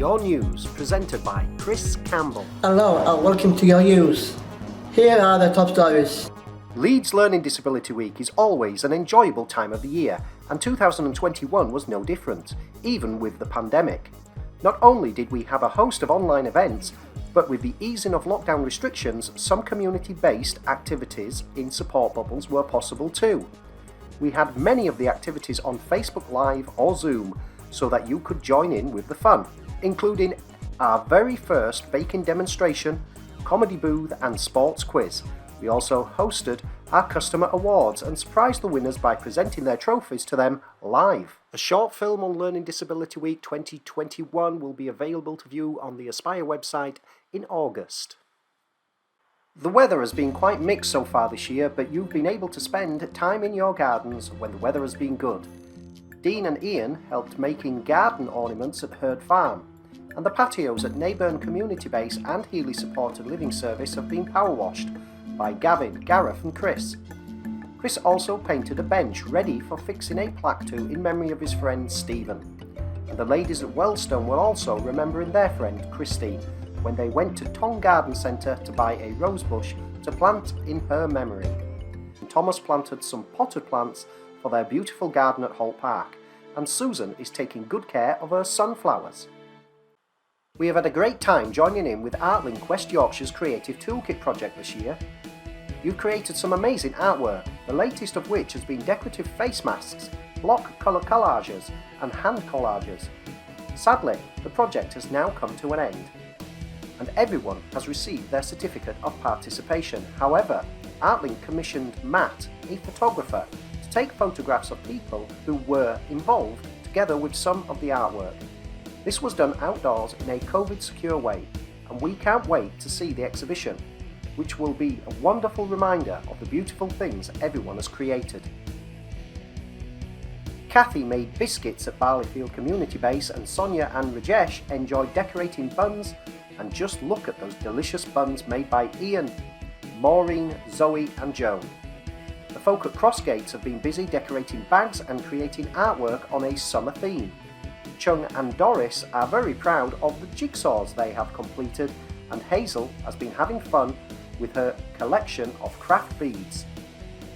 Your News, presented by Chris Campbell. Hello and welcome to Your News. Here are the top stories. Leeds Learning Disability Week is always an enjoyable time of the year, and 2021 was no different, even with the pandemic. Not only did we have a host of online events, but with the easing of lockdown restrictions, some community-based activities in support bubbles were possible too. We had many of the activities on Facebook Live or Zoom so that you could join in with the fun, including our very first baking demonstration, comedy booth and sports quiz. We also hosted our customer awards and surprised the winners by presenting their trophies to them live. A short film on Learning Disability Week 2021 will be available to view on the Aspire website in August. The weather has been quite mixed so far this year, but you've been able to spend time in your gardens when the weather has been good. Dean and Ian helped making garden ornaments at Herd Farm, and the patios at Neyburn Community Base and Healy Supported Living Service have been power washed by Gavin, Gareth and Chris. Chris also painted a bench ready for fixing a plaque to in memory of his friend Stephen. And the ladies at Wellstone were also remembering their friend Christy when they went to Tong Garden Centre to buy a rose bush to plant in her memory. And Thomas planted some potted plants for their beautiful garden at Holt Park, and Susan is taking good care of her sunflowers. We have had a great time joining in with ArtLink West Yorkshire's Creative Toolkit project this year. You've created some amazing artwork, the latest of which has been decorative face masks, block colour collages and hand collages. Sadly, the project has now come to an end, and everyone has received their certificate of participation. However, ArtLink commissioned Matt, a photographer, to take photographs of people who were involved together with some of the artwork. This was done outdoors in a COVID-secure way, and we can't wait to see the exhibition, which will be a wonderful reminder of the beautiful things everyone has created. Kathy made biscuits at Barleyfield Community Base, and Sonia and Rajesh enjoyed decorating buns, and just look at those delicious buns made by Ian, Maureen, Zoe and Joan. The folk at Crossgates have been busy decorating bags and creating artwork on a summer theme. Chung and Doris are very proud of the jigsaws they have completed, and Hazel has been having fun with her collection of craft beads.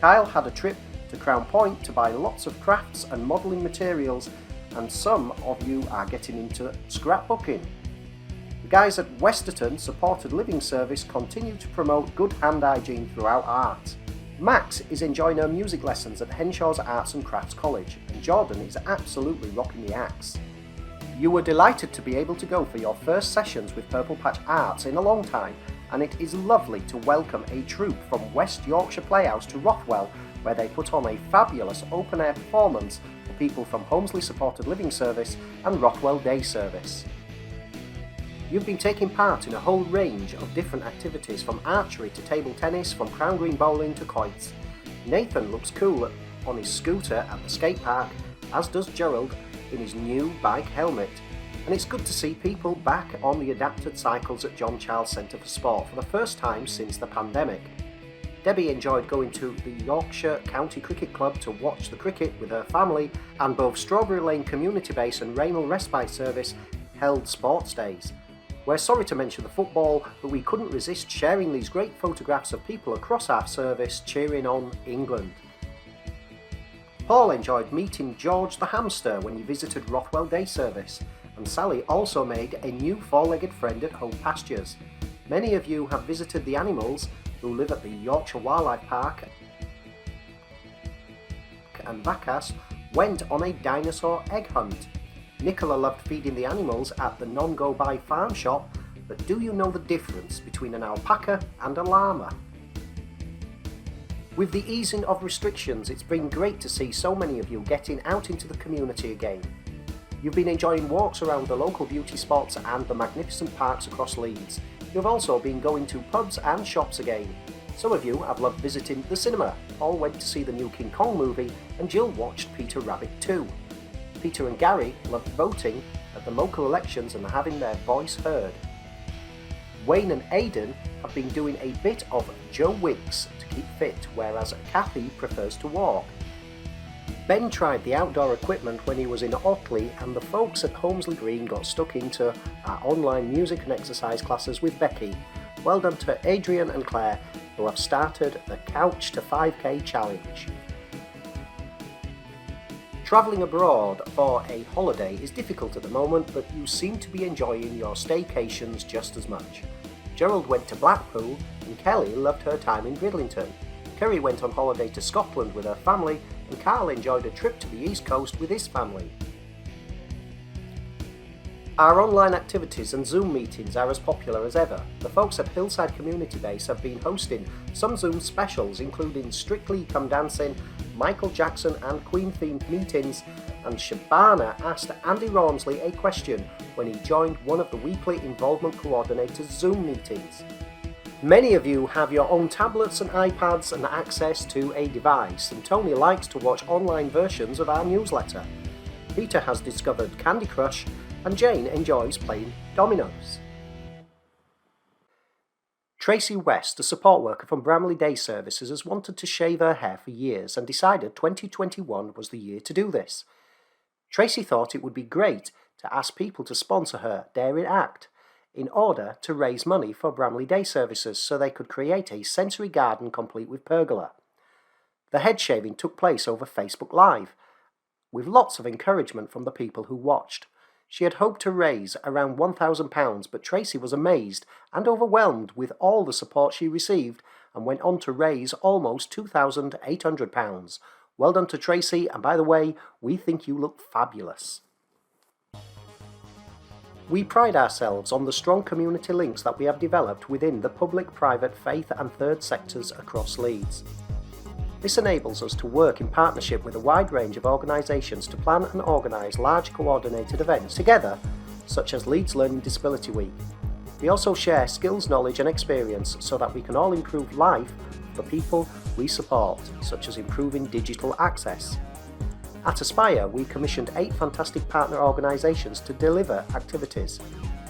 Kyle had a trip to Crown Point to buy lots of crafts and modelling materials, and some of you are getting into scrapbooking. The guys at Westerton Supported Living Service continue to promote good hand hygiene throughout art. Max is enjoying her music lessons at Henshaw's Arts and Crafts College, and Jordan is absolutely rocking the axe. You were delighted to be able to go for your first sessions with Purple Patch Arts in a long time, and it is lovely to welcome a troupe from West Yorkshire Playhouse to Rothwell, where they put on a fabulous open-air performance for people from Holmesley Supported Living Service and Rothwell Day Service. You've been taking part in a whole range of different activities, from archery to table tennis, from crown green bowling to quoits. Nathan looks cool on his scooter at the skate park, as does Gerald in his new bike helmet. And it's good to see people back on the adapted cycles at John Charles Centre for Sport for the first time since the pandemic. Debbie enjoyed going to the Yorkshire County Cricket Club to watch the cricket with her family, and both Strawberry Lane Community Base and Raynell Respite Service held sports days. We're sorry to mention the football, but we couldn't resist sharing these great photographs of people across our service cheering on England. Paul enjoyed meeting George the hamster when he visited Rothwell Day Service, and Sally also made a new four-legged friend at Home Pastures. Many of you have visited the animals who live at the Yorkshire Wildlife Park, and Vacas went on a dinosaur egg hunt. Nicola loved feeding the animals at the Non-Go-By farm shop, but do you know the difference between an alpaca and a llama? With the easing of restrictions, it's been great to see so many of you getting out into the community again. You've been enjoying walks around the local beauty spots and the magnificent parks across Leeds. You've also been going to pubs and shops again. Some of you have loved visiting the cinema. Paul went to see the new King Kong movie, and Jill watched Peter Rabbit 2. Peter and Gary loved voting at the local elections and having their voice heard. Wayne and Aidan have been doing a bit of Joe Wicks to keep fit, whereas Kathy prefers to walk. Ben tried the outdoor equipment when he was in Otley, and the folks at Holmesley Green got stuck into our online music and exercise classes with Becky. Well done to Adrian and Claire, who have started the Couch to 5K challenge. Travelling abroad for a holiday is difficult at the moment, but you seem to be enjoying your staycations just as much. Gerald went to Blackpool and Kelly loved her time in Bridlington. Kerry went on holiday to Scotland with her family, and Carl enjoyed a trip to the East Coast with his family. Our online activities and Zoom meetings are as popular as ever. The folks at Hillside Community Base have been hosting some Zoom specials, including Strictly Come Dancing, Michael Jackson and Queen themed meetings, and Shabana asked Andy Rawnsley a question when he joined one of the weekly Involvement Coordinators Zoom meetings. Many of you have your own tablets and iPads and access to a device, and Tony likes to watch online versions of our newsletter. Peter has discovered Candy Crush, and Jane enjoys playing dominoes. Tracy West, a support worker from Bramley Day Services, has wanted to shave her hair for years and decided 2021 was the year to do this. Tracy thought it would be great to ask people to sponsor her Daring Act in order to raise money for Bramley Day Services so they could create a sensory garden complete with pergola. The head shaving took place over Facebook Live, with lots of encouragement from the people who watched. She had hoped to raise around £1,000, but Tracy was amazed and overwhelmed with all the support she received and went on to raise almost £2,800. Well done to Tracy, and by the way, we think you look fabulous. We pride ourselves on the strong community links that we have developed within the public, private, faith and third sectors across Leeds. This enables us to work in partnership with a wide range of organisations to plan and organise large coordinated events together, such as Leeds Learning Disability Week. We also share skills, knowledge and experience so that we can all improve life for people we support, such as improving digital access. At Aspire, we commissioned 8 fantastic partner organisations to deliver activities.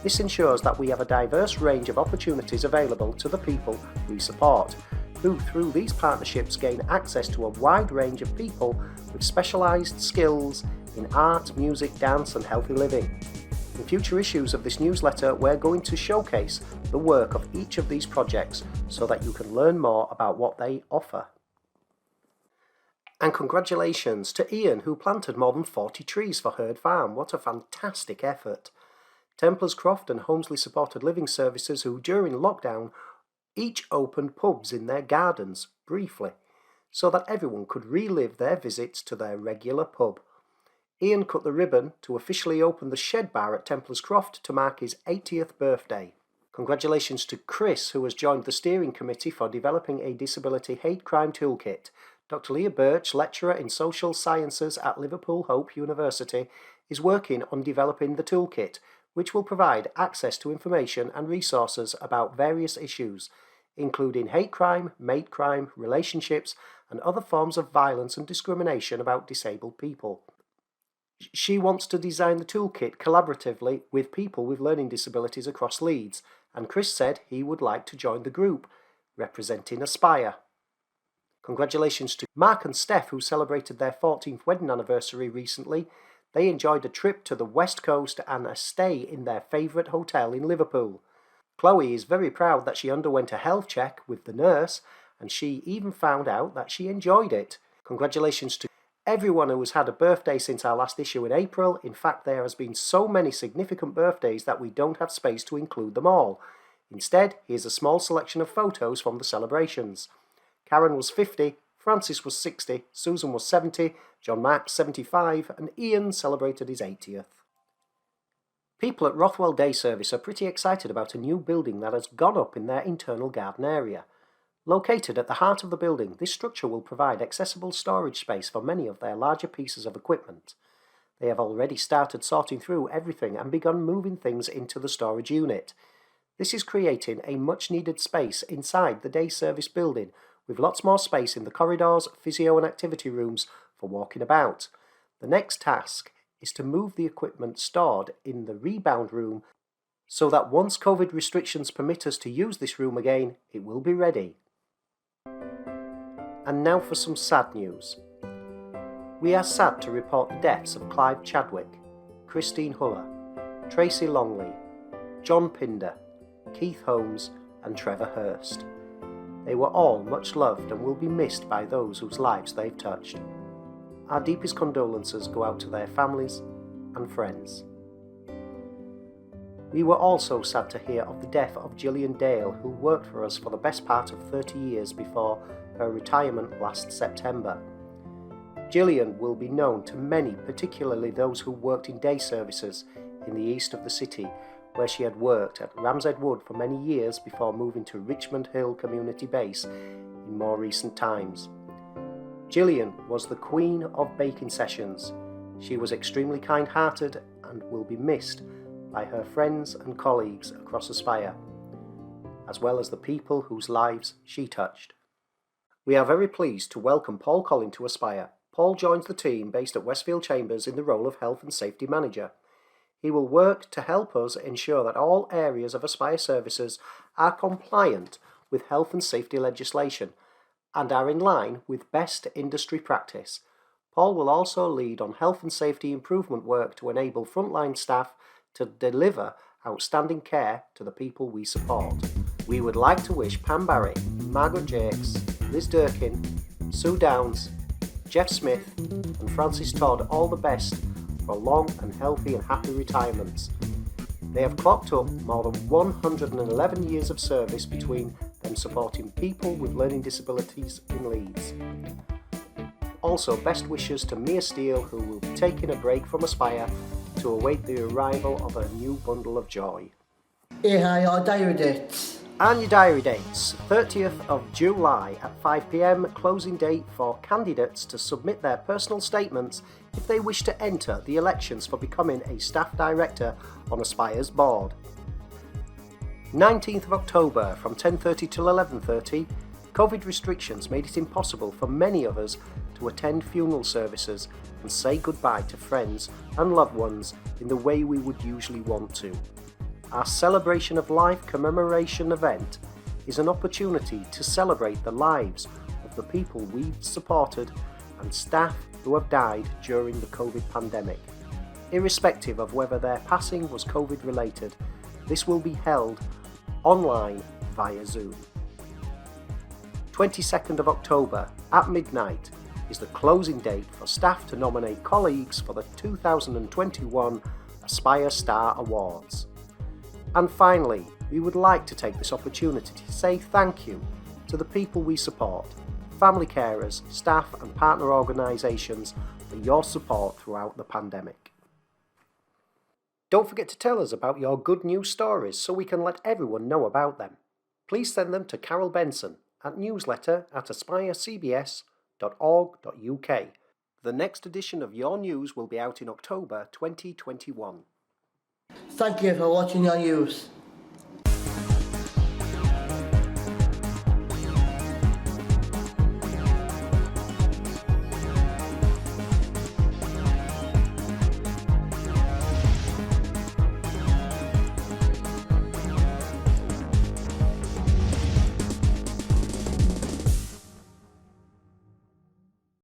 This ensures that we have a diverse range of opportunities available to the people we support, who through these partnerships gain access to a wide range of people with specialised skills in art, music, dance and healthy living. In future issues of this newsletter, we're going to showcase the work of each of these projects so that you can learn more about what they offer. And congratulations to Ian, who planted more than 40 trees for Herd Farm. What a fantastic effort. Templars Croft and Holmesley Supported Living Services, who during lockdown each opened pubs in their gardens briefly, so that everyone could relive their visits to their regular pub. Ian cut the ribbon to officially open the Shed Bar at Templars Croft to mark his 80th birthday. Congratulations to Chris, who has joined the steering committee for developing a disability hate crime toolkit. Dr. Leah Birch, lecturer in social sciences at Liverpool Hope University, is working on developing the toolkit, which will provide access to information and resources about various issues, including hate crime, mate crime, relationships, and other forms of violence and discrimination about disabled people. She wants to design the toolkit collaboratively with people with learning disabilities across Leeds, and Chris said he would like to join the group, representing Aspire. Congratulations to Mark and Steph, who celebrated their 14th wedding anniversary recently. They enjoyed a trip to the West Coast and a stay in their favourite hotel in Liverpool. Chloe is very proud that she underwent a health check with the nurse, and she even found out that she enjoyed it. Congratulations to everyone who has had a birthday since our last issue in April. In fact, there has been so many significant birthdays that we don't have space to include them all. Instead, here's a small selection of photos from the celebrations. Karen was 50, Francis was 60, Susan was 70, John Mark 75, and Ian celebrated his 80th. People at Rothwell Day Service are pretty excited about a new building that has gone up in their internal garden area. Located at the heart of the building, this structure will provide accessible storage space for many of their larger pieces of equipment. They have already started sorting through everything and begun moving things into the storage unit. This is creating a much-needed space inside the day service building, with lots more space in the corridors, physio and activity rooms for walking about. The next task is to move the equipment stored in the rebound room so that once COVID restrictions permit us to use this room again, it will be ready. And now for some sad news. We are sad to report the deaths of Clive Chadwick, Christine Huller, Tracy Longley, John Pinder, Keith Holmes and Trevor Hurst. They were all much loved and will be missed by those whose lives they've touched. Our deepest condolences go out to their families and friends. We were also sad to hear of the death of Gillian Dale, who worked for us for the best part of 30 years before her retirement last September. Gillian will be known to many, particularly those who worked in day services in the east of the city, where she had worked at Ramshead Wood for many years before moving to Richmond Hill Community Base in more recent times. Gillian was the queen of baking sessions. She was extremely kind-hearted and will be missed by her friends and colleagues across Aspire, as well as the people whose lives she touched. We are very pleased to welcome Paul Collin to Aspire. Paul joins the team based at Westfield Chambers in the role of Health and Safety Manager. He will work to help us ensure that all areas of Aspire services are compliant with health and safety legislation and are in line with best industry practice. Paul will also lead on health and safety improvement work to enable frontline staff to deliver outstanding care to the people we support. We would like to wish Pam Barry, Margaret Jakes, Liz Durkin, Sue Downs, Jeff Smith and Francis Todd all the best for long and healthy and happy retirements. They have clocked up more than 111 years of service between them supporting people with learning disabilities in Leeds. Also, best wishes to Mia Steele, who will be taking a break from Aspire to await the arrival of a new bundle of joy. Here are your diary dates. And your diary dates: 30th of July at 5 p.m, closing date for candidates to submit their personal statements if they wish to enter the elections for becoming a staff director on Aspire's board. 19th of October from 10:30 till 11:30, Covid restrictions made it impossible for many of us to attend funeral services and say goodbye to friends and loved ones in the way we would usually want to. Our Celebration of Life commemoration event is an opportunity to celebrate the lives of the people we've supported and staff who have died during the COVID pandemic. Irrespective of whether their passing was COVID related, this will be held online via Zoom. 22nd of October at midnight is the closing date for staff to nominate colleagues for the 2021 Aspire Star Awards. And finally, we would like to take this opportunity to say thank you to the people we support, family carers, staff and partner organisations for your support throughout the pandemic. Don't forget to tell us about your good news stories so we can let everyone know about them. Please send them to Carol Benson at newsletter@aspirecbs.org.uk. The next edition of Your News will be out in October 2021. Thank you for watching your news.